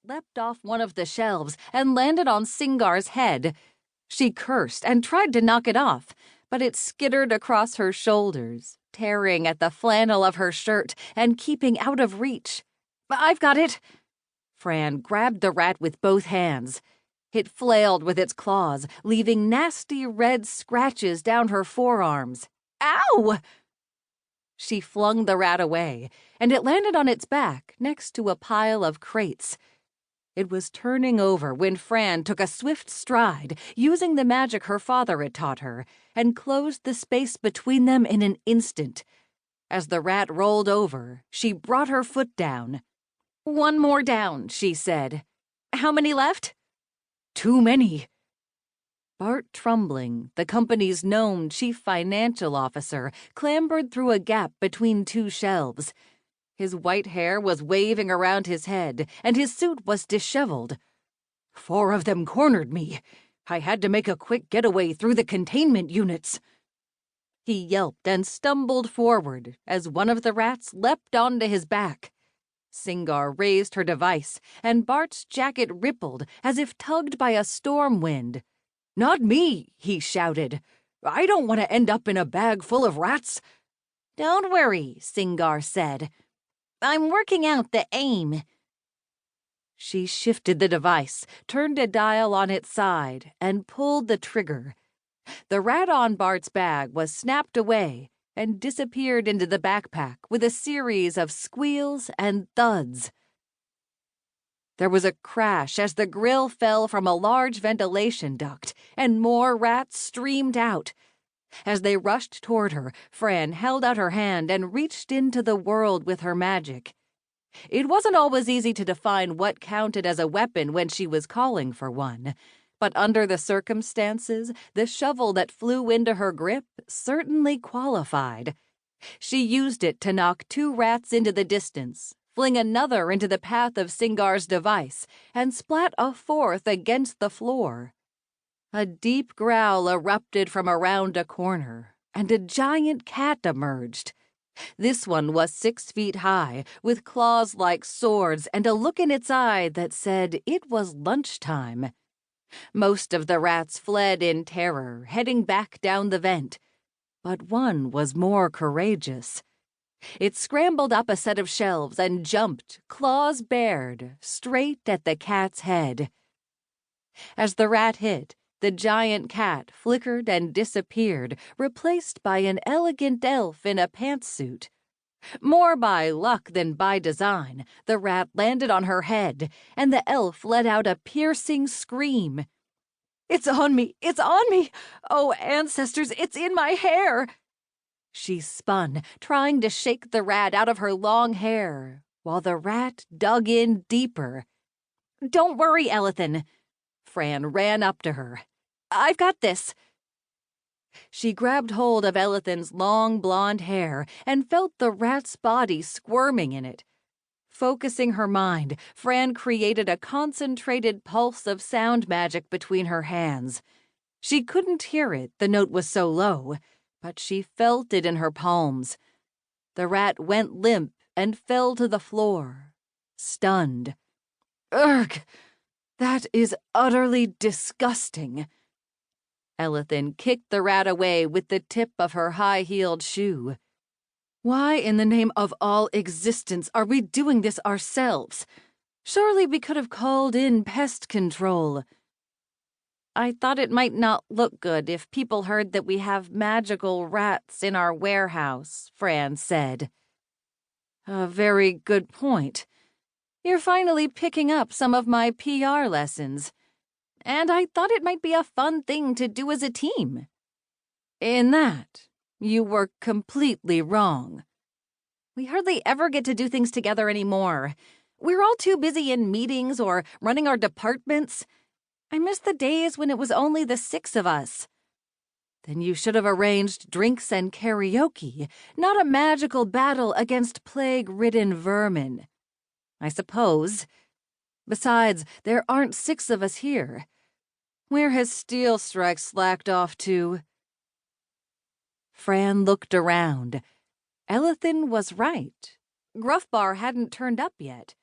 leapt off one of the shelves and landed on Singar's head. She cursed and tried to knock it off, but it skittered across her shoulders, tearing at the flannel of her shirt and keeping out of reach. "I've got it!" Fran grabbed the rat with both hands. It flailed with its claws, leaving nasty red scratches down her forearms. "Ow!" She flung the rat away, and it landed on its back next to a pile of crates. It was turning over when Fran took a swift stride, using the magic her father had taught her, and closed the space between them in an instant. As the rat rolled over, she brought her foot down. "One more down," she said. "How many left?" "Too many." Bart Trumbling, the company's known chief financial officer, clambered through a gap between two shelves. His white hair was waving around his head, and his suit was disheveled. "4 of them cornered me. I had to make a quick getaway through the containment units." He yelped and stumbled forward as one of the rats leapt onto his back. Singar raised her device, and Bart's jacket rippled as if tugged by a storm wind. "Not me," he shouted. "I don't want to end up in a bag full of rats." "Don't worry," Singar said. "I'm working out the aim." She shifted the device, turned a dial on its side, and pulled the trigger. The rat on Bart's bag was snapped away and disappeared into the backpack with a series of squeals and thuds. There was a crash as the grill fell from a large ventilation duct, and more rats streamed out. As they rushed toward her, Fran held out her hand and reached into the world with her magic. It wasn't always easy to define what counted as a weapon when she was calling for one, but under the circumstances, the shovel that flew into her grip certainly qualified. She used it to knock 2 rats into the distance, fling another into the path of Singar's device, and splat a 4th against the floor. A deep growl erupted from around a corner, and a giant cat emerged. This one was 6 feet high, with claws like swords and a look in its eye that said it was lunchtime. Most of the rats fled in terror, heading back down the vent. But one was more courageous. It scrambled up a set of shelves and jumped, claws bared, straight at the cat's head. As the rat hit, the giant cat flickered and disappeared, replaced by an elegant elf in a pantsuit. More by luck than by design, the rat landed on her head, and the elf let out a piercing scream. "It's on me! It's on me! Oh, ancestors, it's in my hair!" She spun, trying to shake the rat out of her long hair, while the rat dug in deeper. "Don't worry, Elithan." Fran ran up to her. "I've got this." She grabbed hold of Elithan's long blonde hair and felt the rat's body squirming in it. Focusing her mind, Fran created a concentrated pulse of sound magic between her hands. She couldn't hear it, the note was so low, but she felt it in her palms. The rat went limp and fell to the floor, stunned. "Ugh! That is utterly disgusting." Elithan kicked the rat away with the tip of her high-heeled shoe. "Why in the name of all existence are we doing this ourselves? Surely we could have called in pest control." "I thought it might not look good if people heard that we have magical rats in our warehouse," Fran said. "A very good point. You're finally picking up some of my PR lessons. And I thought it might be a fun thing to do as a team." "In that, you were completely wrong. We hardly ever get to do things together anymore. We're all too busy in meetings or running our departments. I miss the days when it was only the 6 of us." "Then you should have arranged drinks and karaoke, not a magical battle against plague-ridden vermin." "I suppose. Besides, there aren't 6 of us here. Where has Steel Strike slacked off to?" Fran looked around. Elithan was right. Gruffbar hadn't turned up yet.